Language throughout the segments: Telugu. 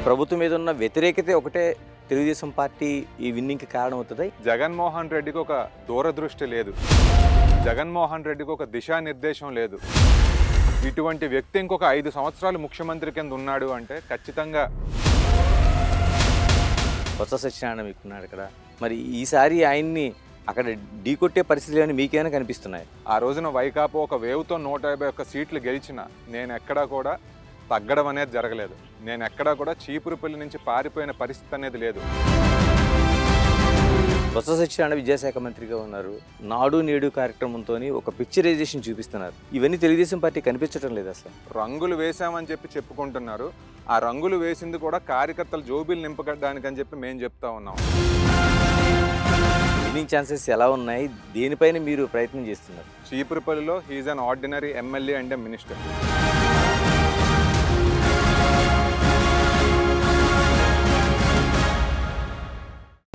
ప్రభుత్వం మీద ఉన్న వ్యతిరేకత ఒకటే తెలుగుదేశం పార్టీ ఈ విన్నింగ్కి కారణం అవుతుంది. జగన్మోహన్ రెడ్డికి ఒక దూరదృష్టి లేదు, జగన్మోహన్ రెడ్డికి ఒక దిశానిర్దేశం లేదు. ఇటువంటి వ్యక్తి ఇంకొక 5 సంవత్సరాలు ముఖ్యమంత్రి కింద ఉన్నాడు అంటే ఖచ్చితంగా బొత్స సత్యనారాయణ మీకున్నాడు ఇక్కడ. మరి ఈసారి ఆయన్ని అక్కడ ఢీకొట్టే పరిస్థితులు ఏమైనా మీకేమైనా కనిపిస్తున్నాయి? ఆ రోజున వైకాపా ఒక వేవ్తో 151 సీట్లు గెలిచిన నేను ఎక్కడా కూడా తగ్గడం అనేది జరగలేదు. నేను ఎక్కడా కూడా చీపురుపల్లి నుంచి పారిపోయిన పరిస్థితి అనేది లేదు. బొత్స సత్యనారాయణ విద్యాశాఖ మంత్రిగా ఉన్నారు. నాడు నేడు కార్యక్రమంతో ఒక పిక్చరైజేషన్ చూపిస్తున్నారు. ఇవన్నీ తెలుగుదేశం పార్టీ కనిపించడం లేదు. అసలు రంగులు వేసామని చెప్పి చెప్పుకుంటున్నారు. ఆ రంగులు వేసింది కూడా కార్యకర్తల జోబీలు నింపగడానికి అని చెప్పి మేము చెప్తా ఉన్నాం. విన్నింగ్ ఛాన్సెస్ ఎలా ఉన్నాయి, దేనిపైన మీరు ప్రయత్నం చేస్తున్నారు? చీపురుపల్లిలో he's an ordinary MLA and minister.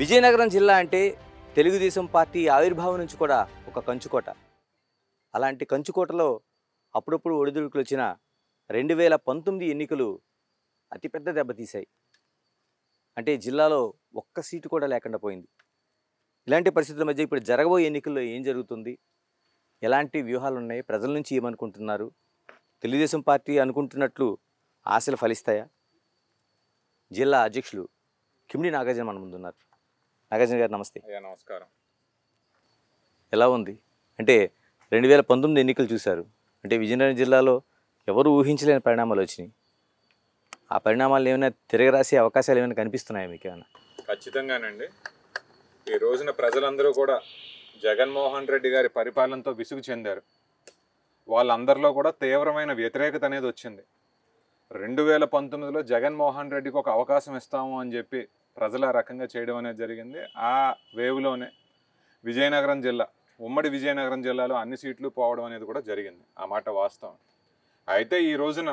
Vizianagaram జిల్లా అంటే తెలుగుదేశం పార్టీ ఆవిర్భావం నుంచి కూడా ఒక కంచుకోట. అలాంటి కంచుకోటలో అప్పుడప్పుడు ఒడిదుడుకులు వచ్చిన 2019 ఎన్నికలు అతిపెద్ద దెబ్బతీశాయి. అంటే జిల్లాలో ఒక్క సీటు కూడా లేకుండా పోయింది. ఇలాంటి పరిస్థితుల మధ్య ఇప్పుడు జరగబోయే ఎన్నికల్లో ఏం జరుగుతుంది, ఎలాంటి వ్యూహాలు ఉన్నాయి, ప్రజల నుంచి ఏమనుకుంటున్నారు, తెలుగుదేశం పార్టీ అనుకుంటున్నట్లు ఆశలు ఫలిస్తాయా? జిల్లా అధ్యక్షులు కిమిడి నాగార్జున మన ముందున్నారు. నాగార్జున గారు నమస్తే. నమస్కారం. ఎలా ఉంది అంటే 2019 ఎన్నికలు చూశారు. అంటే విజయనగరం జిల్లాలో ఎవరు ఊహించలేని పరిణామాలు వచ్చినాయి. ఆ పరిణామాలు ఏమైనా తిరగరాసే అవకాశాలు ఏమైనా కనిపిస్తున్నాయా మీకు ఏమైనా? ఖచ్చితంగానండి. ఈ రోజున ప్రజలందరూ కూడా జగన్మోహన్ రెడ్డి గారి పరిపాలనతో విసుగు చెందారు. వాళ్ళందరిలో కూడా తీవ్రమైన వ్యతిరేకత అనేది వచ్చింది. 2019లో జగన్మోహన్ రెడ్డికి ఒక అవకాశం ఇస్తాము అని చెప్పి ప్రజలు ఆ రకంగా చేయడం అనేది జరిగింది. ఆ వేవ్లోనే విజయనగరం జిల్లా, ఉమ్మడి విజయనగరం జిల్లాలో అన్ని సీట్లు పోవడం అనేది కూడా జరిగింది. ఆ మాట వాస్తవం. అయితే ఈ రోజున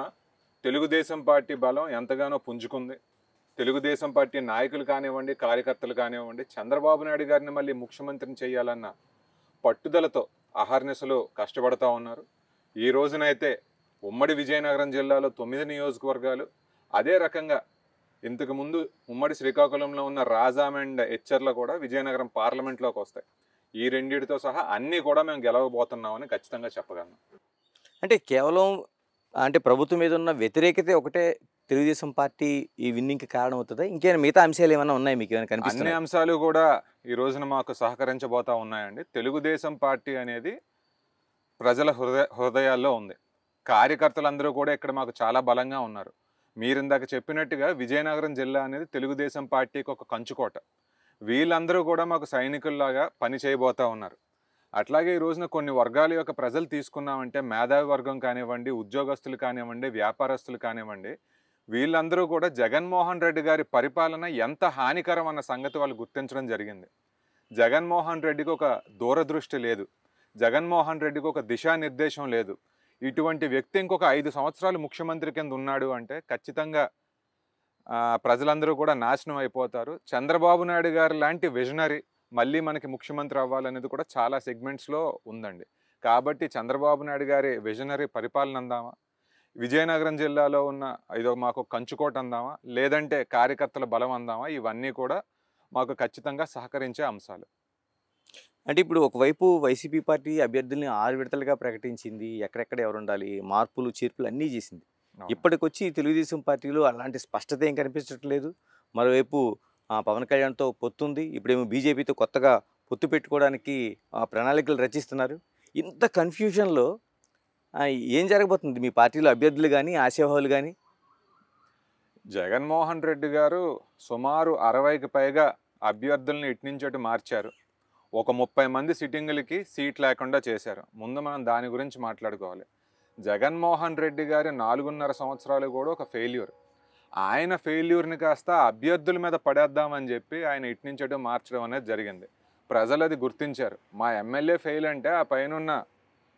తెలుగుదేశం పార్టీ బలం ఎంతగానో పుంజుకుంది. తెలుగుదేశం పార్టీ నాయకులు కానివ్వండి, కార్యకర్తలు కానివ్వండి, చంద్రబాబు నాయుడు గారిని మళ్ళీ ముఖ్యమంత్రిని చేయాలన్న పట్టుదలతో అహర్నిశలు కష్టపడతా ఉన్నారు. ఈ రోజునైతే ఉమ్మడి విజయనగరం జిల్లాలో 9 నియోజకవర్గాలు, అదే రకంగా ఇంతకుముందు ఉమ్మడి శ్రీకాకుళంలో ఉన్న రాజామండ్, హెచ్చర్ల కూడా విజయనగరం పార్లమెంట్లోకి వస్తాయి. ఈ రెండింటితో సహా అన్నీ కూడా మేము గెలవబోతున్నామని ఖచ్చితంగా చెప్పగలను. అంటే కేవలం అంటే ప్రభుత్వం మీద ఉన్న వ్యతిరేకత ఒకటే తెలుగుదేశం పార్టీ ఈ విన్నింగ్కి కారణం అవుతుందా? ఇంకేమైనా మిగతా అంశాలు ఏమైనా ఉన్నాయి మీకు ఏమైనా కనిపిస్తున్నాయి? అన్ని అంశాలు కూడా ఈ రోజున మాకు సహకరించబోతా ఉన్నాయండి. తెలుగుదేశం పార్టీ అనేది ప్రజల హృదయాల్లో ఉంది. కార్యకర్తలందరూ కూడా ఇక్కడ మాకు చాలా బలంగా ఉన్నారు. మీరు ఇందాక చెప్పినట్టుగా విజయనగరం జిల్లా అనేది తెలుగుదేశం పార్టీకి ఒక కంచుకోట. వీళ్ళందరూ కూడా మాకు సైనికుల్లాగా పని చేయబోతూ ఉన్నారు. అట్లాగే ఈ రోజున కొన్ని వర్గాల యొక్క ప్రజలు తీసుకున్నామంటే, మేధావి వర్గం కానివ్వండి, ఉద్యోగస్తులు కానివ్వండి, వ్యాపారస్తులు కానివ్వండి, వీళ్ళందరూ కూడా జగన్మోహన్ రెడ్డి గారి పరిపాలన ఎంత హానికరం అన్న సంగతి వాళ్ళు గుర్తించడం జరిగింది. జగన్మోహన్ రెడ్డికి ఒక దూరదృష్టి లేదు, జగన్మోహన్ రెడ్డికి ఒక దిశానిర్దేశం లేదు. ఇటువంటి వ్యక్తి ఇంకొక 5 సంవత్సరాలు ముఖ్యమంత్రి కింద ఉన్నాడు అంటే ఖచ్చితంగా ప్రజలందరూ కూడా నాశనం అయిపోతారు. చంద్రబాబు నాయుడు గారు లాంటి విజనరీ మళ్ళీ మనకి ముఖ్యమంత్రి అవ్వాలనేది కూడా చాలా సెగ్మెంట్స్లో ఉందండి. కాబట్టి చంద్రబాబు నాయుడు గారి విజనరీ పరిపాలన అందామా, విజయనగరం జిల్లాలో ఉన్న ఇదో మాకు కంచుకోట అందామా, లేదంటే కార్యకర్తల బలం అందామా, ఇవన్నీ కూడా మాకు ఖచ్చితంగా సహకరించే అంశాలు. అంటే ఇప్పుడు ఒకవైపు వైసీపీ పార్టీ అభ్యర్థుల్ని 6 విడతలుగా ప్రకటించింది, ఎక్కడెక్కడ ఎవరు ఉండాలి, మార్పులు చేర్పులు అన్నీ చేసింది. ఇప్పటికొచ్చి తెలుగుదేశం పార్టీలో అలాంటి స్పష్టత ఏం కనిపించట్లేదు. మరోవైపు పవన్ కళ్యాణ్తో పొత్తుంది, ఇప్పుడేమో బీజేపీతో కొత్తగా పొత్తు పెట్టుకోవడానికి ప్రణాళికలు రచిస్తున్నారు. ఇంత కన్ఫ్యూజన్లో ఏం జరగబోతుంది మీ పార్టీలో అభ్యర్థులు కానీ, ఆశావాహులు కానీ? జగన్మోహన్ రెడ్డి గారు సుమారు 60కి పైగా అభ్యర్థులను ఇటు నుంచి అటు మార్చారు. ఒక 30 మంది సిట్టింగులకి సీట్ లేకుండా చేశారు. ముందు మనం దాని గురించి మాట్లాడుకోవాలి. జగన్మోహన్ రెడ్డి గారి 4.5 సంవత్సరాలు కూడా ఒక ఫెయిల్యూర్. ఆయన ఫెయిల్యూర్ని కాస్త అభ్యర్థుల మీద పడేద్దామని చెప్పి ఆయన ఇటు నుంచి అటు మార్చడం అనేది జరిగింది. ప్రజలు అది గుర్తించారు. మా ఎమ్మెల్యే ఫెయిల్ అంటే ఆ పైనున్న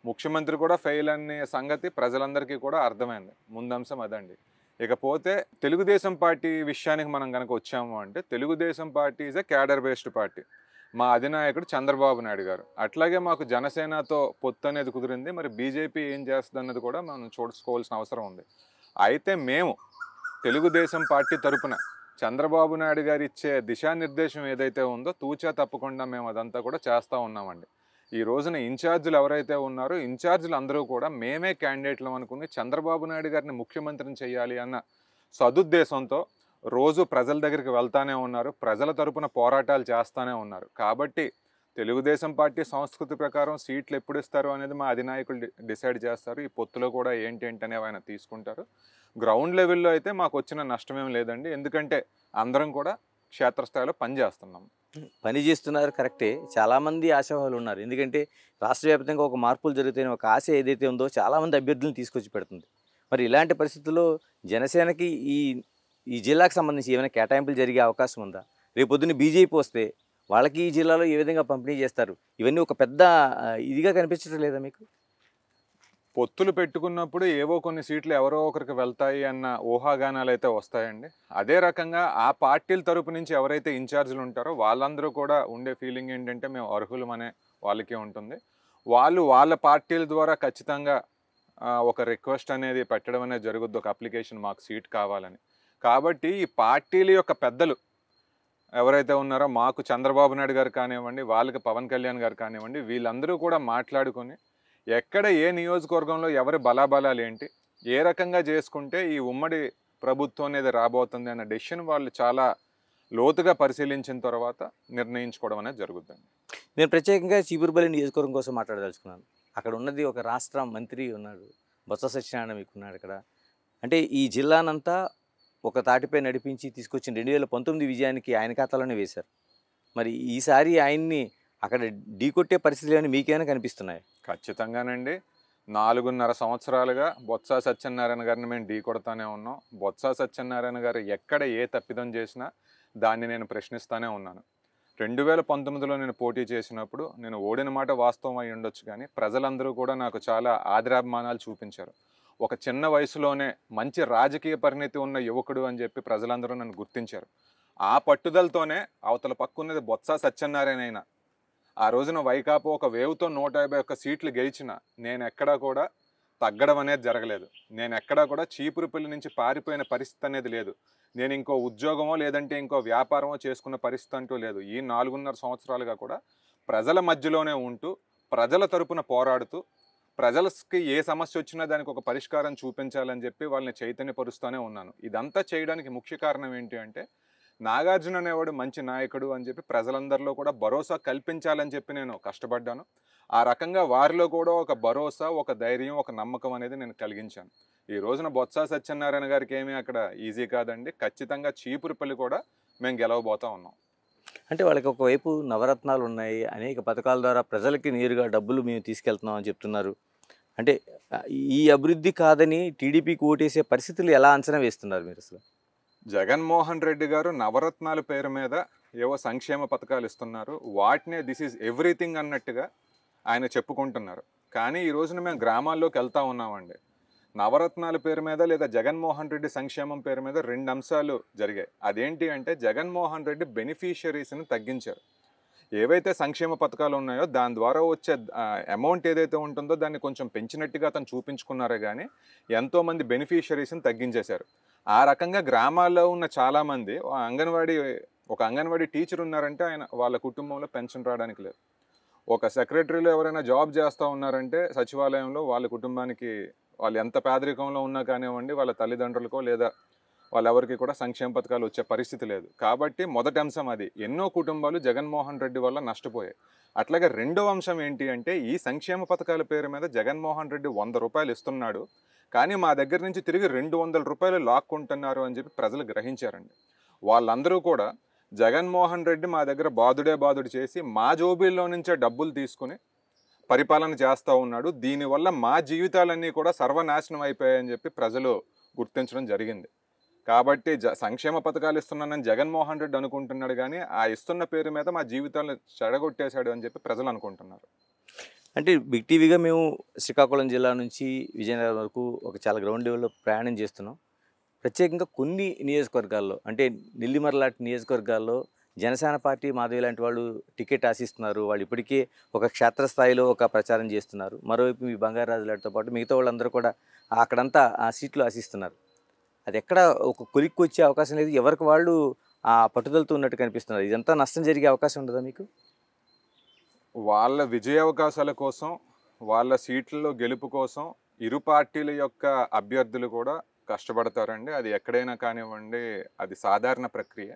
ముఖ్యమంత్రి కూడా ఫెయిల్ అనే సంగతి ప్రజలందరికీ కూడా అర్థమైంది. ముందంశం అదండి. ఇకపోతే తెలుగుదేశం పార్టీ విషయానికి మనం కనుక వచ్చాము అంటే, Telugu Desam party is a cadre based party. మా అధినాయకుడు చంద్రబాబు నాయుడు గారు. అట్లాగే మాకు జనసేనతో పొత్తు అనేది కుదిరింది. మరి బీజేపీ ఏం చేస్తుంది అన్నది కూడా మనం చూసుకోవాల్సిన అవసరం ఉంది. అయితే మేము తెలుగుదేశం పార్టీ తరపున చంద్రబాబు నాయుడు గారు ఇచ్చే దిశానిర్దేశం ఏదైతే ఉందో తూచా తప్పకుండా మేము అదంతా కూడా చేస్తూ ఉన్నామండి. ఈ రోజున ఇన్ఛార్జీలు ఎవరైతే ఉన్నారో ఇన్ఛార్జీలు అందరూ కూడా మేమే క్యాండిడేట్లు అనుకుని చంద్రబాబు నాయుడు గారిని ముఖ్యమంత్రిని చేయాలి అన్న సదుద్దేశంతో రోజు ప్రజల దగ్గరికి వెళ్తానే ఉన్నారు, ప్రజల తరపున పోరాటాలు చేస్తూనే ఉన్నారు. కాబట్టి తెలుగుదేశం పార్టీ సంస్కృతి ప్రకారం సీట్లు ఎప్పుడు ఇస్తారు అనేది మా అధినాయకులు డిసైడ్ చేస్తారు. ఈ పొత్తులో కూడా ఏంటి అనేవి ఆయన తీసుకుంటారు. గ్రౌండ్ లెవెల్లో అయితే మాకు వచ్చిన నష్టమేం లేదండి, ఎందుకంటే అందరం కూడా క్షేత్రస్థాయిలో పనిచేస్తున్నాం. పని చేస్తున్నారు కరెక్టే, చాలామంది ఆశావాహులు ఉన్నారు. ఎందుకంటే రాష్ట్ర వ్యాప్తంగా ఒక మార్పులు జరుగుతాయని ఒక ఆశ ఏదైతే ఉందో చాలామంది అభ్యర్థులను తీసుకొచ్చి పెడుతుంది. మరి ఇలాంటి పరిస్థితుల్లో జనసేనకి ఈ జిల్లాకు సంబంధించి ఏమైనా కేటాయింపులు జరిగే అవకాశం ఉందా? రేపొద్దున బీజేపీ వస్తే వాళ్ళకి ఈ జిల్లాలో ఏ విధంగా పంపిణీ చేస్తారు? ఇవన్నీ ఒక పెద్ద ఇదిగా కనిపించడం లేదా మీకు? పొత్తులు పెట్టుకున్నప్పుడు ఏవో కొన్ని సీట్లు ఎవరో ఒకరికి వెళ్తాయి అన్న ఊహాగానాలు అయితే వస్తాయండి. అదే రకంగా ఆ పార్టీల తరపు నుంచి ఎవరైతే ఇన్ఛార్జీలు ఉంటారో వాళ్ళందరూ కూడా ఉండే ఫీలింగ్ ఏంటంటే మేము అర్హులమనే వాళ్ళకే ఉంటుంది. వాళ్ళు వాళ్ళ పార్టీల ద్వారా ఖచ్చితంగా ఒక రిక్వెస్ట్ అనేది పెట్టడం అనేది జరుగుద్ది, ఒక అప్లికేషన్ మాకు సీట్ కావాలని. కాబట్టి ఈ పార్టీల యొక్క పెద్దలు ఎవరైతే ఉన్నారో మాకు చంద్రబాబు నాయుడు గారు కానివ్వండి, వాళ్ళకి పవన్ కళ్యాణ్ గారు కానివ్వండి, వీళ్ళందరూ కూడా మాట్లాడుకొని ఎక్కడ ఏ నియోజకవర్గంలో ఎవరి బలాబలాలు ఏంటి, ఏ రకంగా చేసుకుంటే ఈ ఉమ్మడి ప్రభుత్వం అనేది రాబోతుంది అన్న డెసిషన్ వాళ్ళు చాలా లోతుగా పరిశీలించిన తర్వాత నిర్ణయించుకోవడం అనేది జరుగుతుంది. నేను ప్రత్యేకంగా చీపురుపల్లి నియోజకవర్గం కోసం మాట్లాడదలుచుకున్నాను. అక్కడ ఉన్నది ఒక రాష్ట్ర మంత్రి ఉన్నాడు, బొత్స సత్యనారాయణ మీకు ఉన్నాడు అక్కడ. అంటే ఈ జిల్లానంతా ఒక తాటిపై నడిపించి తీసుకొచ్చిన 2019 విజయానికి ఆయన ఖాతాలోనే వేశారు. మరి ఈసారి ఆయన్ని అక్కడ ఢీకొట్టే పరిస్థితులు ఏమైనా మీకేమైనా కనిపిస్తున్నాయి? ఖచ్చితంగానండి. 4.5 సంవత్సరాలుగా బొత్స సత్యనారాయణ గారిని మేము ఢీ కొడతానే ఉన్నాం. బొత్స సత్యనారాయణ గారు ఎక్కడ ఏ తప్పిదం చేసినా దాన్ని నేను ప్రశ్నిస్తూనే ఉన్నాను. 2019లో నేను పోటీ చేసినప్పుడు నేను ఓడిన మాట వాస్తవం అయి ఉండొచ్చు, కానీ ప్రజలందరూ కూడా నాకు చాలా ఆదరాభిమానాలు చూపించారు. ఒక చిన్న వయసులోనే మంచి రాజకీయ పరిణితి ఉన్న యువకుడు అని చెప్పి ప్రజలందరూ నన్ను గుర్తించారు. ఆ పట్టుదలతోనే అవతల పక్కున్నది బొత్స సత్యనారాయణ అయినా ఆ రోజున వైకాపా ఒక వేవ్తో 151 సీట్లు గెలిచిన నేను ఎక్కడా కూడా తగ్గడం అనేది జరగలేదు. నేను ఎక్కడా కూడా చీపురుపల్లి నుంచి పారిపోయిన పరిస్థితి అనేది లేదు. నేను ఇంకో ఉద్యోగమో లేదంటే ఇంకో వ్యాపారమో చేసుకున్న పరిస్థితి అంటూ లేదు. ఈ 4.5 సంవత్సరాలుగా కూడా ప్రజల మధ్యలోనే ఉంటూ ప్రజల తరపున పోరాడుతూ ప్రజలకి ఏ సమస్య వచ్చినా దానికి ఒక పరిష్కారం చూపించాలని చెప్పి వాళ్ళని చైతన్యపరుస్తూనే ఉన్నాను. ఇదంతా చేయడానికి ముఖ్య కారణం ఏంటి అంటే నాగార్జున అనేవాడు మంచి నాయకుడు అని చెప్పి ప్రజలందరిలో కూడా భరోసా కల్పించాలని చెప్పి నేను కష్టపడ్డాను. ఆ రకంగా వారిలో కూడా ఒక భరోసా, ఒక ధైర్యం, ఒక నమ్మకం అనేది నేను కలిగించాను. ఈ రోజున బొత్స సత్యనారాయణ గారికి ఏమీ అక్కడ ఈజీ కాదండి. ఖచ్చితంగా చీపురుపల్లి కూడా మేము గెలవబోతా ఉన్నాం. అంటే వాళ్ళకి ఒకవైపు నవరత్నాలు ఉన్నాయి, అనేక పథకాల ద్వారా ప్రజలకి నేరుగా డబ్బులు మేము తీసుకెళ్తున్నాం అని చెప్తున్నారు. అంటే ఈ అభివృద్ధి కాదని టీడీపీకి ఓటేసే పరిస్థితులు ఎలా అంచనా వేస్తున్నారు మీరు అసలు? జగన్మోహన్ రెడ్డి గారు నవరత్నాల పేరు మీద ఏవో సంక్షేమ పథకాలు ఇస్తున్నారు, వాటినే దిస్ ఈజ్ ఎవ్రీథింగ్ అన్నట్టుగా ఆయన చెప్పుకుంటున్నారు. కానీ ఈ రోజున మేము గ్రామాల్లోకి వెళ్తూ ఉన్నామండి. నవరత్నాల పేరు మీద లేదా జగన్మోహన్ రెడ్డి సంక్షేమం పేరు మీద 2 అంశాలు జరిగాయి. అదేంటి అంటే జగన్మోహన్ రెడ్డి బెనిఫిషియరీస్ని తగ్గించారు. ఏవైతే సంక్షేమ పథకాలు ఉన్నాయో దాని ద్వారా వచ్చే అమౌంట్ ఏదైతే ఉంటుందో దాన్ని కొంచెం పెంచినట్టుగా అతను చూపించుకున్నారే కానీ ఎంతోమంది బెనిఫిషియరీస్ని తగ్గించేశారు. ఆ రకంగా గ్రామాల్లో ఉన్న చాలామంది ఒక అంగన్వాడీ టీచర్ ఉన్నారంటే ఆయన వాళ్ళ కుటుంబంలో పెన్షన్ రావడానికి లేదు. ఒక సెక్రటరీలో ఎవరైనా జాబ్ చేస్తూ ఉన్నారంటే సచివాలయంలో వాళ్ళ కుటుంబానికి వాళ్ళు ఎంత పేదరికంలో ఉన్నా కానివ్వండి వాళ్ళ తల్లిదండ్రులకో లేదా వాళ్ళెవరికి కూడా సంక్షేమ పథకాలు వచ్చే పరిస్థితి లేదు. కాబట్టి మొదటి అంశం అది. ఎన్నో కుటుంబాలు జగన్మోహన్ రెడ్డి వల్ల నష్టపోయాయి. అట్లాగే రెండో అంశం ఏంటి అంటే ఈ సంక్షేమ పథకాల పేరు మీద జగన్మోహన్ రెడ్డి 100 రూపాయలు ఇస్తున్నాడు, కానీ మా దగ్గర నుంచి తిరిగి 200 రూపాయలు లాక్కుంటున్నారు అని చెప్పి ప్రజలు గ్రహించారండి. వాళ్ళందరూ కూడా జగన్మోహన్ రెడ్డి మా దగ్గర బాదుడు చేసి మా జోబీల్లో నుంచే డబ్బులు తీసుకుని పరిపాలన చేస్తూ ఉన్నాడు, దీనివల్ల మా జీవితాలన్నీ కూడా సర్వనాశనం అయిపోయాయని చెప్పి ప్రజలు గుర్తించడం జరిగింది. కాబట్టి సంక్షేమ పథకాలు ఇస్తున్నానని జగన్మోహన్ రెడ్డి అనుకుంటున్నాడు, కానీ ఆ ఇస్తున్న పేరు మీద మా జీవితాలను చెడగొట్టేశాడు అని చెప్పి ప్రజలు అనుకుంటున్నారు. అంటే బిగ్ టీవీగా మేము శ్రీకాకుళం జిల్లా నుంచి విజయనగరం వరకు ఒక చాలా గ్రౌండ్ లెవెల్లో ప్రయాణం చేస్తున్నాం. ప్రత్యేకంగా కొన్ని నియోజకవర్గాల్లో అంటే నెల్లిమర్ల లాంటి నియోజకవర్గాల్లో జనసేన పార్టీ మాధవి లాంటి వాళ్ళు టికెట్ ఆశిస్తున్నారు. వాళ్ళు ఇప్పటికే ఒక క్షేత్రస్థాయిలో ఒక ప్రచారం చేస్తున్నారు. మరోవైపు మీ బంగారాజు లాంటితో పాటు మిగతా వాళ్ళందరూ కూడా అక్కడంతా ఆ సీట్లు ఆశిస్తున్నారు. అది ఎక్కడ ఒక కొలిక్కి వచ్చే అవకాశం లేదు. ఎవరికి వాళ్ళు ఆ పట్టుదలతో ఉన్నట్టు కనిపిస్తున్నారు. ఇదంతా నష్టం జరిగే అవకాశం ఉండదా మీకు? వాళ్ళ విజయావకాశాల కోసం, వాళ్ళ సీట్లలో గెలుపు కోసం ఇరు పార్టీల యొక్క అభ్యర్థులు కూడా కష్టపడతారండి. అది ఎక్కడైనా కానివ్వండి, అది సాధారణ ప్రక్రియ.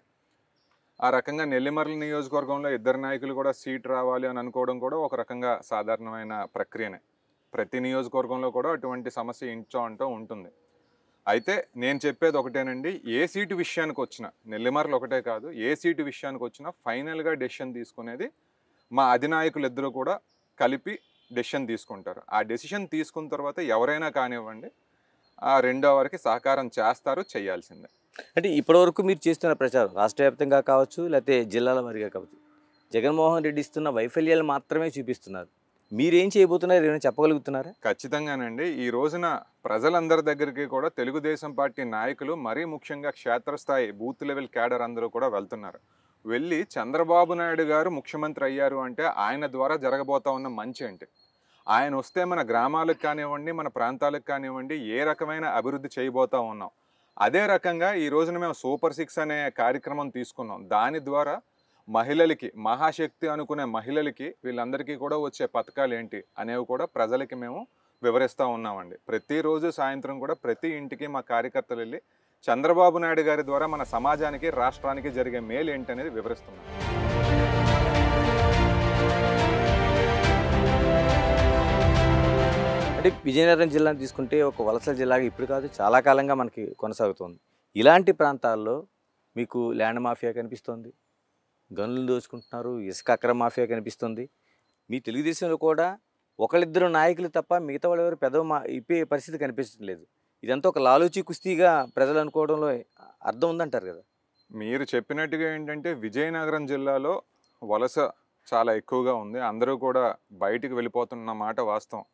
ఆ రకంగా నెల్లిమర్ల నియోజకవర్గంలో ఇద్దరు నాయకులు కూడా సీట్ రావాలి అని అనుకోవడం కూడా ఒక రకంగా సాధారణమైన ప్రక్రియనే. ప్రతి నియోజకవర్గంలో కూడా అటువంటి సమస్య ఇంచో అంటూ ఉంటుంది. అయితే నేను చెప్పేది ఒకటేనండి, ఏ సీటు విషయానికి వచ్చినా, నెల్లిమర్లు ఒకటే కాదు, ఏ సీటు విషయానికి వచ్చినా ఫైనల్గా డెసిషన్ తీసుకునేది మా అధినాయకులు ఇద్దరు కూడా కలిపి డెసిషన్ తీసుకుంటారు. ఆ డెసిషన్ తీసుకున్న తర్వాత ఎవరైనా కానివ్వండి, ఆ రెండో వారికి సహకారం చేస్తారు, చేయాల్సిందే. అంటే ఇప్పటివరకు మీరు చేస్తున్న ప్రచారం రాష్ట్ర వ్యాప్తంగా కావచ్చు, లేకపోతే జిల్లాల వారీగా కావచ్చు, జగన్మోహన్ రెడ్డి ఇస్తున్న వైఫల్యాలు మాత్రమే చూపిస్తున్నారు. మీరేం చేయబోతున్నారు, ఏమైనా చెప్పగలుగుతున్నారా? ఖచ్చితంగానండి. ఈ రోజున ప్రజలందరి దగ్గరికి కూడా తెలుగుదేశం పార్టీ నాయకులు, మరీ ముఖ్యంగా క్షేత్రస్థాయి బూత్ లెవెల్ క్యాడర్ అందరూ కూడా వెళ్తున్నారు. వెళ్ళి చంద్రబాబు నాయుడు గారు ముఖ్యమంత్రి అయ్యారు అంటే ఆయన ద్వారా జరగబోతా ఉన్న మంచి ఏంటి, ఆయన వస్తే మన గ్రామాలకు కానివ్వండి, మన ప్రాంతాలకు కానివ్వండి, ఏ రకమైన అభివృద్ధి చేయబోతా ఉన్నాం. అదే రకంగా ఈ రోజున మేము సూపర్ 6 అనే కార్యక్రమం తీసుకున్నాం. దాని ద్వారా మహిళలకి, మహాశక్తి అనుకునే మహిళలకి, వీళ్ళందరికీ కూడా వచ్చే పథకాలు ఏంటి అనేవి కూడా ప్రజలకి మేము వివరిస్తూ ఉన్నామండి. ప్రతిరోజు సాయంత్రం కూడా ప్రతి ఇంటికి మా కార్యకర్తలు వెళ్ళి చంద్రబాబు నాయుడు గారి ద్వారా మన సమాజానికి, రాష్ట్రానికి జరిగే మేలు ఏంటనేది వివరిస్తున్నాం. అంటే విజయనగరం జిల్లాను తీసుకుంటే ఒక వలస జిల్లాగా ఇప్పుడు కాదు, చాలా కాలంగా మనకి కొనసాగుతుంది. ఇలాంటి ప్రాంతాల్లో మీకు ల్యాండ్ మాఫియా కనిపిస్తుంది, గనులు దోచుకుంటున్నారు, ఇసుక అక్రమ మాఫియా కనిపిస్తుంది. మీ తెలుగుదేశంలో కూడా ఒకళ్ళిద్దరు నాయకులు తప్ప మిగతా వాళ్ళు ఎవరు పెద్ద ఇప్పే పరిస్థితి కనిపించడం లేదు. ఇదంతా ఒక లాలూచి కుస్తీగా ప్రజలు అనుకోవడంలో అర్థం ఉందంటారు కదా? మీరు చెప్పినట్టుగా ఏంటంటే విజయనగరం జిల్లాలో వలస చాలా ఎక్కువగా ఉంది. అందరూ కూడా బయటికి వెళ్ళిపోతున్న మాట వాస్తవం.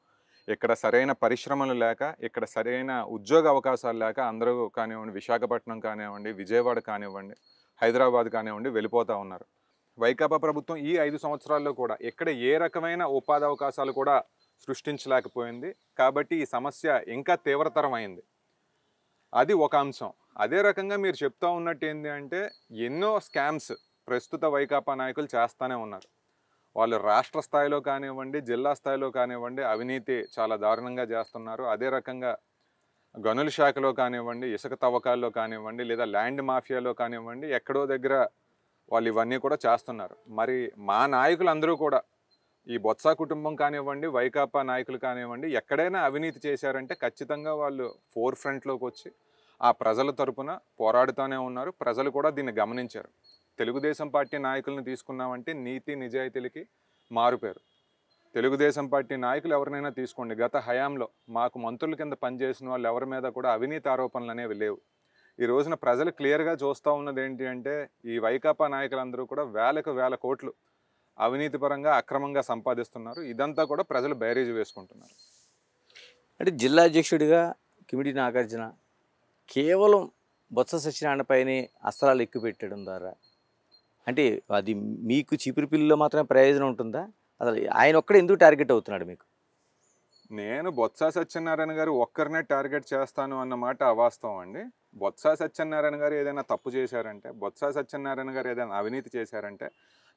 ఇక్కడ సరైన పరిశ్రమలు లేక, ఇక్కడ సరైన ఉద్యోగ అవకాశాలు లేక అందరూ కానివ్వండి, విశాఖపట్నం కానివ్వండి, విజయవాడ కానివ్వండి, హైదరాబాద్ కానివ్వండి వెళ్ళిపోతూ ఉన్నారు. వైకాపా ప్రభుత్వం ఈ 5 సంవత్సరాల్లో కూడా ఇక్కడ ఏ రకమైన ఉపాధి అవకాశాలు కూడా సృష్టించలేకపోయింది. కాబట్టి ఈ సమస్య ఇంకా తీవ్రతరం అయింది. అది ఒక అంశం. అదే రకంగా మీరు చెప్తా ఉన్నట్టు ఏంటి అంటే, ఎన్నో స్కామ్స్ ప్రస్తుత వైకాపా నాయకులు చేస్తూనే ఉన్నారు. వాళ్ళు రాష్ట్ర స్థాయిలో కానివ్వండి, జిల్లా స్థాయిలో కానివ్వండి అవినీతి చాలా దారుణంగా చేస్తున్నారు. అదే రకంగా గనుల శాఖలో కానివ్వండి, ఇసుక తవ్వకాల్లో కానివ్వండి, లేదా ల్యాండ్ మాఫియాలో కానివ్వండి, ఎక్కడో దగ్గర వాళ్ళు ఇవన్నీ కూడా చేస్తున్నారు. మరి మా నాయకులు అందరూ కూడా, ఈ బొత్స కుటుంబం కానివ్వండి, వైకాపా నాయకులు కానివ్వండి, ఎక్కడైనా అవినీతి చేశారంటే ఖచ్చితంగా వాళ్ళు ఫోర్ ఫ్రంట్లోకి వచ్చి ఆ ప్రజల తరపున పోరాడుతూనే ఉన్నారు. ప్రజలు కూడా దీన్ని గమనించారు. తెలుగుదేశం పార్టీ నాయకులను తీసుకున్నామంటే నీతి నిజాయితీలకి మారుపేరు. తెలుగుదేశం పార్టీ నాయకులు ఎవరినైనా తీసుకోండి, గత హయాంలో మాకు మంత్రుల కింద పనిచేసిన వాళ్ళు ఎవరి మీద కూడా అవినీతి ఆరోపణలు అనేవి లేవు. ఈ రోజున ప్రజలు క్లియర్గా చూస్తూ ఉన్నది ఏంటి అంటే, ఈ వైకాపా నాయకులందరూ కూడా వేలకు వేల కోట్లు అవినీతిపరంగా అక్రమంగా సంపాదిస్తున్నారు. ఇదంతా కూడా ప్రజలు బేరీజు వేసుకుంటున్నారు. అంటే జిల్లా అధ్యక్షుడిగా కిమిడి నాగార్జున కేవలం బొత్స సత్యనారాయణపైనే అస్త్రాలు ఎక్కుపెట్టడం ద్వారా, అంటే అది మీకు చీపురు పిల్లిలో మాత్రమే ప్రయోజనం ఉంటుందా? అసలు ఆయన ఒక్కడే ఎందుకు టార్గెట్ అవుతున్నాడు మీకు? నేను బొత్స సత్యనారాయణ గారు ఒక్కరినే టార్గెట్ చేస్తాను అన్నమాట అవాస్తవం అండి. బొత్స సత్యనారాయణ గారు ఏదైనా తప్పు చేశారంటే, బొత్స సత్యనారాయణ గారు ఏదైనా అవినీతి చేశారంటే,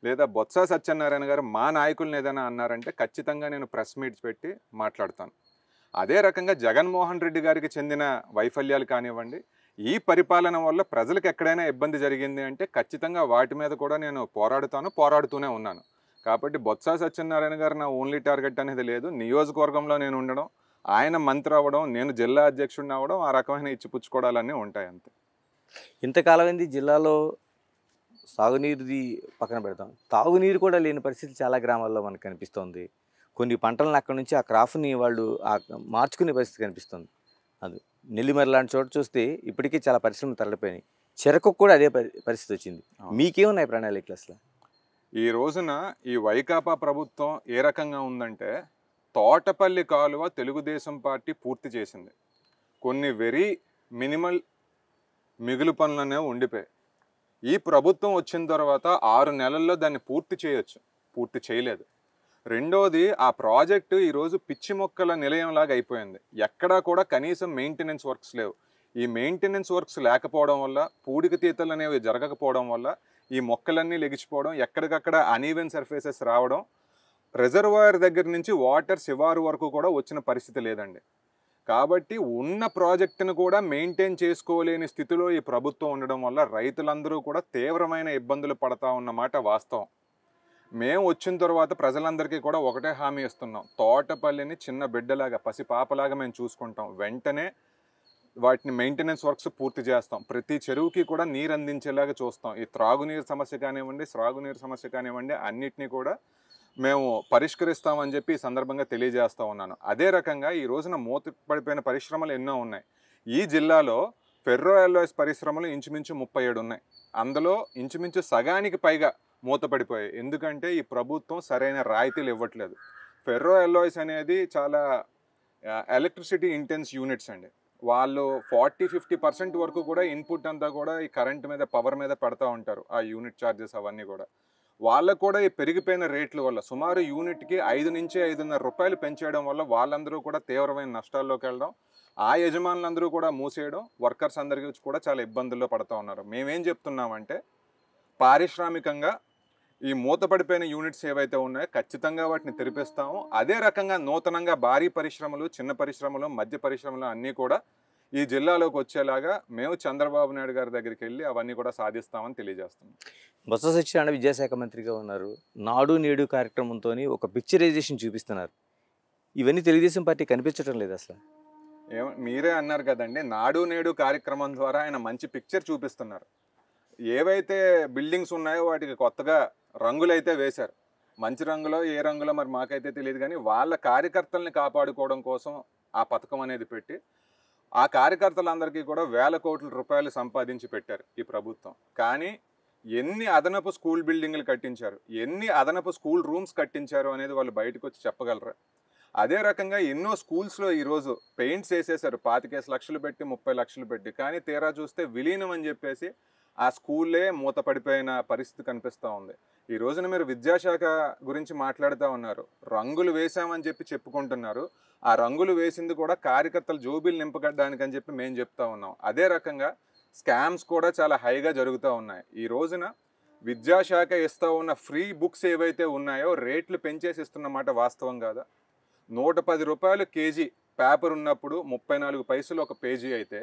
లేదా బొత్స సత్యనారాయణ గారు మా నాయకులను ఏదైనా అన్నారంటే ఖచ్చితంగా నేను ప్రెస్ మీట్స్ పెట్టి మాట్లాడతాను. అదే రకంగా జగన్మోహన్ రెడ్డి గారికి చెందిన వైఫల్యాలు కానివ్వండి, ఈ పరిపాలన వల్ల ప్రజలకు ఎక్కడైనా ఇబ్బంది జరిగింది అంటే ఖచ్చితంగా వాటి మీద కూడా నేను పోరాడుతూనే ఉన్నాను. కాబట్టి బొత్స సత్యనారాయణ గారు నా ఓన్లీ టార్గెట్ అనేది లేదు. నియోజకవర్గంలో నేను ఉండడం, ఆయన మంత్రి అవ్వడం, నేను జిల్లా అధ్యక్షుడిని అవ్వడం, ఆ రకమైన ఇచ్చిపుచ్చుకోవడాలన్నీ ఉంటాయి అంతే. ఇంతకాలం ఏంది జిల్లాలో సాగునీరుది పక్కన పెడతాం, తాగునీరు కూడా లేని పరిస్థితి చాలా గ్రామాల్లో మనకు కనిపిస్తుంది. కొన్ని పంటలను అక్కడ నుంచి ఆ క్రాఫ్ని వాళ్ళు మార్చుకునే పరిస్థితి కనిపిస్తుంది. అది నెల్లిమర్రి లాంటి చోట చూస్తే ఇప్పటికీ చాలా పరిశ్రమలు తరలిపోయినాయి. చెరకు కూడా అదే పరిస్థితి వచ్చింది. మీకేమున్నాయి ప్రణాళికలు అసలు? ఈ రోజున ఈ వైకాపా ప్రభుత్వం ఏ రకంగా ఉందంటే, తోటపల్లి కాలువ తెలుగుదేశం పార్టీ పూర్తి చేసింది. కొన్ని వెరీ మినిమల్ మిగులు పనులనే ఉండిపోయాయి. ఈ ప్రభుత్వం వచ్చిన తర్వాత 6 నెలల్లో దాన్ని పూర్తి చేయొచ్చు, పూర్తి చేయలేదు. రెండోది, ఆ ప్రాజెక్టు ఈరోజు పిచ్చి మొక్కల నిలయంలాగా అయిపోయింది. ఎక్కడా కూడా కనీసం మెయింటెనెన్స్ వర్క్స్ లేవు. ఈ మెయింటెనెన్స్ వర్క్స్ లేకపోవడం వల్ల, పూడిక తీతలు అనేవి జరగకపోవడం వల్ల ఈ మొక్కలన్నీ లెగిచిపోవడం, ఎక్కడికక్కడ అనీవెన్ సర్ఫేసెస్ రావడం, రిజర్వాయర్ దగ్గర నుంచి వాటర్ శివారు వరకు కూడా వచ్చిన పరిస్థితి లేదండి. కాబట్టి ఉన్న ప్రాజెక్టును కూడా మెయింటైన్ చేసుకోలేని స్థితిలో ఈ ప్రభుత్వం ఉండడం వల్ల రైతులందరూ కూడా తీవ్రమైన ఇబ్బందులు పడతా ఉన్నమాట వాస్తవం. మేము వచ్చిన తర్వాత ప్రజలందరికీ కూడా ఒకటే హామీ ఇస్తున్నాం, తోటపల్లిని చిన్న బిడ్డలాగా, పసిపాపలాగా మేము చూసుకుంటాం. వెంటనే వాటిని మెయింటెనెన్స్ వర్క్స్ పూర్తి చేస్తాం. ప్రతి చెరువుకి కూడా నీరు అందించేలాగా చూస్తాం. ఈ త్రాగునీరు సమస్య కానివ్వండి, సాగునీరు సమస్య కానివ్వండి, అన్నిటినీ కూడా మేము పరిష్కరిస్తామని చెప్పి ఈ సందర్భంగా తెలియజేస్తూ ఉన్నాను. అదే రకంగా ఈ రోజున మూతపడిపోయిన పరిశ్రమలు ఎన్నో ఉన్నాయి. ఈ జిల్లాలో ఫెర్రో అల్లాయ్స్ పరిశ్రమలు ఇంచుమించు 37 ఉన్నాయి. అందులో ఇంచుమించు సగానికి పైగా మూతపడిపోయాయి. ఎందుకంటే ఈ ప్రభుత్వం సరైన రాయితీలు ఇవ్వట్లేదు. ఫెర్రో అల్లాయ్స్ అనేది చాలా ఎలక్ట్రిసిటీ ఇంటెన్స్ యూనిట్స్ అండి. వాళ్ళు 40-50% వరకు కూడా ఇన్పుట్ అంతా కూడా ఈ కరెంట్ మీద, పవర్ మీద పెడతా ఉంటారు. ఆ యూనిట్ ఛార్జెస్ అవన్నీ కూడా వాళ్ళకు కూడా ఈ పెరిగిపోయిన రేట్ల వల్ల సుమారు యూనిట్కి 5 నుంచి 5.5 రూపాయలు పెంచేయడం వల్ల వాళ్ళందరూ కూడా తీవ్రమైన నష్టాల్లోకి వెళ్ళడం, ఆ యజమానులందరూ కూడా మూసేయడం, వర్కర్స్ అందరికీ కూడా చాలా ఇబ్బందుల్లో పడుతూ ఉన్నారు. మేమేం చెప్తున్నామంటే, పారిశ్రామికంగా ఈ మూతపడిపోయిన యూనిట్స్ ఏవైతే ఉన్నాయో ఖచ్చితంగా వాటిని తెరిపిస్తాము. అదే రకంగా నూతనంగా భారీ పరిశ్రమలు, చిన్న పరిశ్రమలు, మధ్య పరిశ్రమలు అన్నీ కూడా ఈ జిల్లాలోకి వచ్చేలాగా మేము చంద్రబాబు నాయుడు గారి దగ్గరికి వెళ్ళి అవన్నీ కూడా సాధిస్తామని తెలియజేస్తున్నాం. బొత్స సత్యనారాయణ విద్యాశాఖ మంత్రిగా ఉన్నారు. నాడు నేడు కార్యక్రమంతో ఒక పిక్చరైజేషన్ చూపిస్తున్నారు. ఇవన్నీ తెలుగుదేశం పార్టీ కనిపించడం లేదు అసలు. మీరే అన్నారు కదండి, నాడు నేడు కార్యక్రమం ద్వారా ఆయన మంచి పిక్చర్ చూపిస్తున్నారు. ఏవైతే బిల్డింగ్స్ ఉన్నాయో వాటికి కొత్తగా రంగులైతే వేశారు. మంచి రంగులో ఏ రంగులో మరి మాకైతే తెలియదు, కానీ వాళ్ళ కార్యకర్తల్ని కాపాడుకోవడం కోసం ఆ పథకం అనేది పెట్టి ఆ కార్యకర్తలందరికీ కూడా వేల కోట్ల రూపాయలు సంపాదించి పెట్టారు ఈ ప్రభుత్వం. కానీ ఎన్ని అదనపు స్కూల్ బిల్డింగ్లు కట్టించారు, ఎన్ని అదనపు స్కూల్ రూమ్స్ కట్టించారు అనేది వాళ్ళు బయటకు వచ్చి చెప్పగలరా? అదే రకంగా ఎన్నో స్కూల్స్లో ఈరోజు పెయింట్స్ వేసేసారు 25 లక్షలు పెట్టి, 30 లక్షలు పెట్టి, కానీ తీరా చూస్తే విలీనం అని చెప్పేసి ఆ స్కూల్లే మూతపడిపోయిన పరిస్థితి కనిపిస్తూ ఉంది. ఈ రోజున మీరు విద్యాశాఖ గురించి మాట్లాడుతూ ఉన్నారు. రంగులు వేసామని చెప్పి చెప్పుకుంటున్నారు. ఆ రంగులు వేసింది కూడా కార్యకర్తలు జోబీలు నింపగడానికని చెప్పి మేము చెప్తా ఉన్నాం. అదే రకంగా స్కామ్స్ కూడా చాలా హైగా జరుగుతూ ఉన్నాయి. ఈ రోజున విద్యాశాఖ ఇస్తూ ఉన్న ఫ్రీ బుక్స్ ఏవైతే ఉన్నాయో రేట్లు పెంచేసి ఇస్తున్నమాట వాస్తవం కాదా? 110 రూపాయలు కేజీ పేపర్ ఉన్నప్పుడు 34 పైసలు ఒక పేజీ అయితే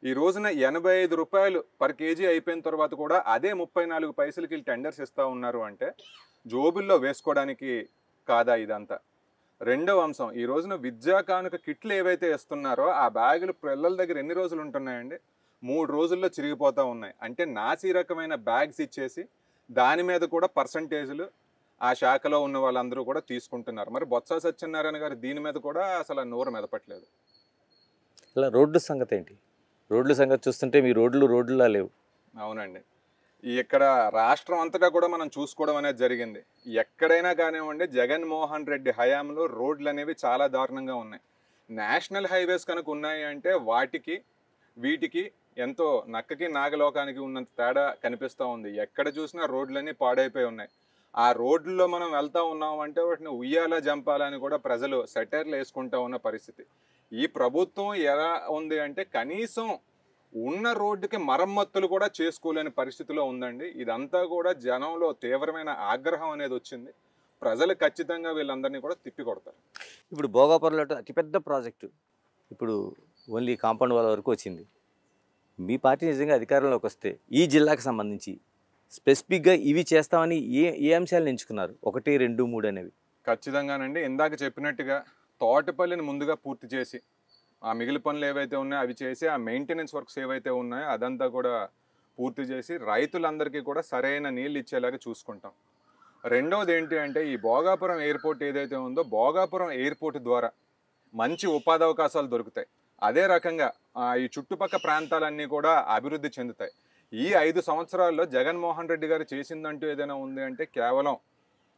ఈ రోజున 85 రూపాయలు పర్ కేజీ అయిపోయిన తర్వాత కూడా అదే 34 పైసలకి టెండర్స్ ఇస్తూ ఉన్నారు అంటే జోబుల్లో వేసుకోవడానికి కాదా ఇదంతా? రెండవ అంశం, ఈ రోజున విద్యా కానుక కిట్లు ఏవైతే ఇస్తున్నారో ఆ బ్యాగులు పిల్లల దగ్గర ఎన్ని రోజులు ఉంటున్నాయండి? 3 రోజుల్లో చిరిగిపోతూ ఉన్నాయి. అంటే నాసి రకమైన బ్యాగ్స్ ఇచ్చేసి దాని మీద కూడా పర్సంటేజ్లు ఆ శాఖలో ఉన్న వాళ్ళందరూ కూడా తీసుకుంటున్నారు. మరి బొత్స సత్యనారాయణ గారు దీని మీద కూడా అసలు నోరు మెదపట్లేదు. ఇలా రోడ్డు సంగతి ఏంటి? రోడ్ల సంగతి చూస్తుంటే మీ రోడ్లులా లేవు. అవునండి, ఇక్కడ రాష్ట్రం అంతటా కూడా మనం చూసుకోవడం అనేది జరిగింది. ఎక్కడైనా కానివ్వండి, జగన్మోహన్ రెడ్డి హయాంలో రోడ్లు అనేవి చాలా దారుణంగా ఉన్నాయి. నేషనల్ హైవేస్ కనుక ఉన్నాయి అంటే వాటికి వీటికి ఎంతో నక్కకి నాగలోకానికి ఉన్నంత తేడా కనిపిస్తూ ఉంది. ఎక్కడ చూసినా రోడ్లన్నీ పాడైపోయి ఉన్నాయి. ఆ రోడ్లలో మనం వెళ్తూ ఉన్నామంటే వాటిని ఉయ్యాల జంపాలని కూడా ప్రజలు సెటైర్లు వేసుకుంటూ ఉన్న పరిస్థితి. ఈ ప్రభుత్వం ఎలా ఉంది అంటే కనీసం ఉన్న రోడ్డుకి మరమ్మతులు కూడా చేసుకోలేని పరిస్థితిలో ఉందండి. ఇదంతా కూడా జనంలో తీవ్రమైన ఆగ్రహం అనేది వచ్చింది. ప్రజలు ఖచ్చితంగా వీళ్ళందరినీ కూడా తిప్పికొడతారు. ఇప్పుడు భోగాపురంలో అతిపెద్ద ప్రాజెక్టు ఇప్పుడు ఓన్లీ కాంపౌండ్ వాళ్ళ వరకు వచ్చింది. మీ పార్టీ నిజంగా అధికారంలోకి వస్తే ఈ జిల్లాకు సంబంధించి స్పెసిఫిక్గా ఇవి చేస్తామని ఏ అంశాలను ఎంచుకున్నారు? 1, 2, 3 అనేవి ఖచ్చితంగానండి. ఇందాక చెప్పినట్టుగా తోటపల్లిని ముందుగా పూర్తి చేసి ఆ మిగిలి పనులు ఏవైతే ఉన్నాయో అవి చేసి ఆ మెయింటెనెన్స్ వర్క్స్ ఏవైతే ఉన్నాయో అదంతా కూడా పూర్తి చేసి రైతులందరికీ కూడా సరైన నీళ్ళు ఇచ్చేలాగా చూసుకుంటాం. రెండవది ఏంటి అంటే ఈ భోగాపురం ఎయిర్పోర్ట్ ఏదైతే ఉందో భోగాపురం ఎయిర్పోర్ట్ ద్వారా మంచి ఉపాధి అవకాశాలు దొరుకుతాయి. అదే రకంగా ఈ చుట్టుపక్కల ప్రాంతాలన్నీ కూడా అభివృద్ధి చెందుతాయి. ఈ 5 సంవత్సరాల్లో జగన్మోహన్ రెడ్డి గారు చేసిందంటూ ఏదైనా ఉంది అంటే కేవలం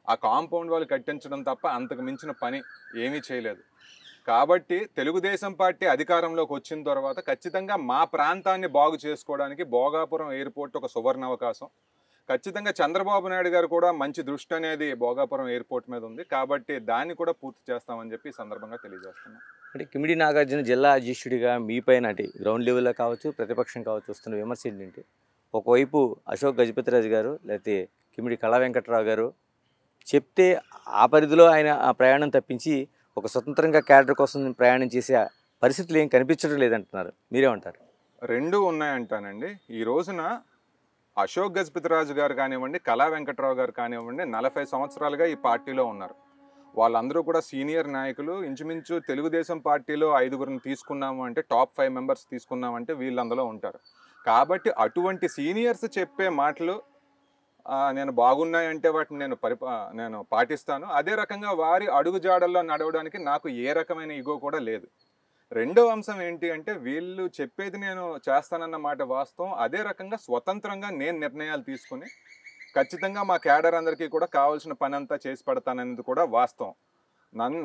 ఆ కాంపౌండ్ వాళ్ళు కట్టించడం తప్ప అంతకు మించిన పని ఏమీ చేయలేదు. కాబట్టి తెలుగుదేశం పార్టీ అధికారంలోకి వచ్చిన తర్వాత ఖచ్చితంగా మా ప్రాంతాన్ని బాగు చేసుకోవడానికి భోగాపురం ఎయిర్పోర్ట్ ఒక సువర్ణ అవకాశం. ఖచ్చితంగా చంద్రబాబు నాయుడు గారు కూడా మంచి దృష్టి అనేది భోగాపురం ఎయిర్పోర్ట్ మీద ఉంది, కాబట్టి దాన్ని కూడా పూర్తి చేస్తామని చెప్పి ఈ సందర్భంగా తెలియజేస్తున్నాం. అంటే కిమిడి నాగార్జున జిల్లా అధ్యక్షుడిగా మీ పైన అంటే గ్రౌండ్ లెవెల్లో కావచ్చు, ప్రతిపక్షం కావచ్చు వస్తున్న విమర్శ ఏంటంటే, ఒకవైపు అశోక్ గజపతిరాజు గారు లేకపోతే కిమిడి కళా వెంకట్రావు గారు చెప్తే ఆ పరిధిలో ఆయన ఆ ప్రయాణం తప్పించి ఒక స్వతంత్రంగా క్యాడర్ కోసం ప్రయాణం చేసే పరిస్థితులు ఏం కనిపించడం లేదంటున్నారు. మీరేమంటారు? రెండూ ఉన్నాయంటానండి. ఈ రోజున అశోక్ గజపతిరాజు గారు కానివ్వండి, కళా వెంకట్రావు గారు కానివ్వండి, 40 సంవత్సరాలుగా ఈ పార్టీలో ఉన్నారు. వాళ్ళందరూ కూడా సీనియర్ నాయకులు. ఇంచుమించు తెలుగుదేశం పార్టీలో 5గురిని తీసుకున్నాము అంటే, టాప్ 5 మెంబర్స్ తీసుకున్నామంటే వీళ్ళందులో ఉంటారు. కాబట్టి అటువంటి సీనియర్స్ చెప్పే మాటలు నేను బాగున్నాయంటే వాటిని నేను పాటిస్తాను. అదే రకంగా వారి అడుగుజాడల్లో నడవడానికి నాకు ఏ రకమైన ఇగో కూడా లేదు. రెండో అంశం ఏంటి అంటే, వీళ్ళు చెప్పేది నేను చేస్తానన్న మాట వాస్తవం. అదే రకంగా స్వతంత్రంగా నేను నిర్ణయాలు తీసుకుని ఖచ్చితంగా మా క్యాడర్ అందరికీ కూడా కావాల్సిన పని అంతా చేసి పెడతాననేది కూడా వాస్తవం.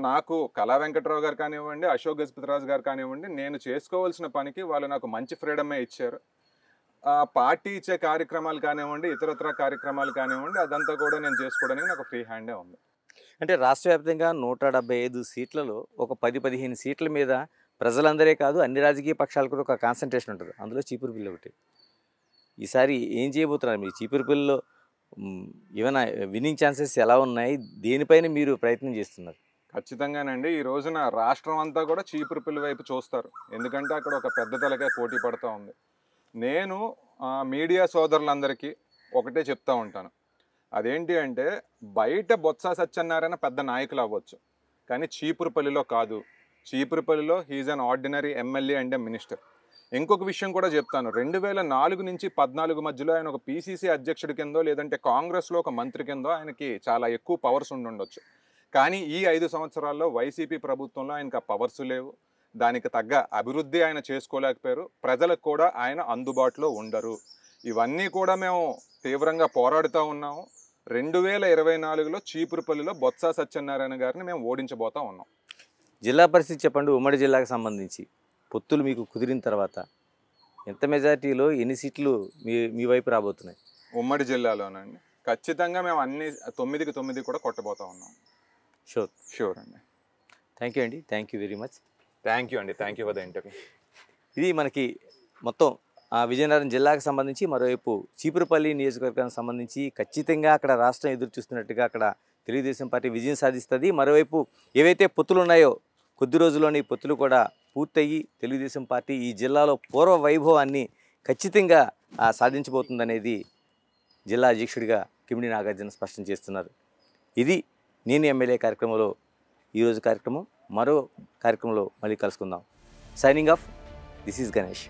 నాకు కళా వెంకట్రావు గారు కానివ్వండి, అశోక్ గజపతిరాజు గారు కానివ్వండి, నేను చేసుకోవాల్సిన పనికి వాళ్ళు నాకు మంచి ఫ్రీడమే ఇచ్చారు. పార్టీ ఇచ్చే కార్యక్రమాలు కానివ్వండి, ఇతరత్ర కార్యక్రమాలు కానివ్వండి, అదంతా కూడా నేను చేసుకోవడానికి నాకు ఫ్రీ హ్యాండే ఉంది. అంటే రాష్ట్ర వ్యాప్తంగా 175 సీట్లలో ఒక 10-15 సీట్ల మీద ప్రజలందరే కాదు అన్ని రాజకీయ పక్షాలు కూడా ఒక కాన్సన్ట్రేషన్ ఉంటుంది. అందులో చీపురు బిల్లు ఒకటి. ఈసారి ఏం చేయబోతున్నారు? మీ చీపురు బిల్లులో ఏమైనా విన్నింగ్ ఛాన్సెస్ ఎలా ఉన్నాయి? దేనిపైన మీరు ప్రయత్నం చేస్తున్నారు? ఖచ్చితంగానండి. ఈ రోజున రాష్ట్రం అంతా కూడా చీపురు పిల్లి వైపు చూస్తారు. ఎందుకంటే అక్కడ ఒక పెద్ద తలకాయ పోటీ పడుతూ ఉంది. నేను మీడియా సోదరులందరికీ ఒకటే చెప్తా ఉంటాను. అదేంటి అంటే, బయట బొత్స సత్యనారాయణ పెద్ద నాయకులు అవ్వచ్చు, కానీ చీపురుపల్లిలో కాదు. చీపురుపల్లిలో he's an ordinary MLA and minister. ఇంకొక విషయం కూడా చెప్తాను. 2004 నుంచి 14 మధ్యలో ఆయన ఒక పీసీసీ అధ్యక్షుడి కిందో లేదంటే కాంగ్రెస్లో ఒక మంత్రి కిందో ఆయనకి చాలా ఎక్కువ పవర్స్ ఉండొచ్చు. కానీ ఈ 5 సంవత్సరాల్లో వైసీపీ ప్రభుత్వంలో ఆయనకు ఆ పవర్స్ లేవు. దానికి తగ్గ అభివృద్ధి ఆయన చేసుకోలేకపోయారు. ప్రజలకు కూడా ఆయన అందుబాటులో ఉండరు. ఇవన్నీ కూడా మేము తీవ్రంగా పోరాడుతూ ఉన్నాము. 2024లో చీపురుపల్లిలో బొత్స సత్యనారాయణ గారిని మేము ఓడించబోతా ఉన్నాం. జిల్లా పరిస్థితి చెప్పండి. ఉమ్మడి జిల్లాకు సంబంధించి పొత్తులు మీకు కుదిరిన తర్వాత ఎంత మెజార్టీలో ఎన్ని సీట్లు మీ వైపు రాబోతున్నాయి? ఉమ్మడి జిల్లాలోనండి ఖచ్చితంగా మేము అన్ని 9కి 9 కూడా కొట్టబోతా ఉన్నాం. షూర్ అండి. థ్యాంక్ యూ అండి. Thank you very much. Thank you అండి. Thank you for the interview. ఇది మనకి మొత్తం విజయనగరం జిల్లాకు సంబంధించి, మరోవైపు చీపురుపల్లి నియోజకవర్గానికి సంబంధించి ఖచ్చితంగా అక్కడ రాష్ట్రం ఎదురు చూస్తున్నట్టుగా అక్కడ తెలుగుదేశం పార్టీ విజయం సాధిస్తుంది. మరోవైపు ఏవైతే పొత్తులు ఉన్నాయో కొద్ది రోజుల్లోని పొత్తులు కూడా పూర్తయ్యి తెలుగుదేశం పార్టీ ఈ జిల్లాలో పూర్వ వైభవాన్ని ఖచ్చితంగా సాధించబోతుందనేది జిల్లా అధ్యక్షుడిగా కిమిడి నాగార్జున స్పష్టం చేస్తున్నారు. ఇది నేను ఎమ్మెల్యే కార్యక్రమంలో ఈరోజు కార్యక్రమం. మరో కార్యక్రమంలో మళ్ళీ కలుసుకుందాం. Signing off. This is Ganesh.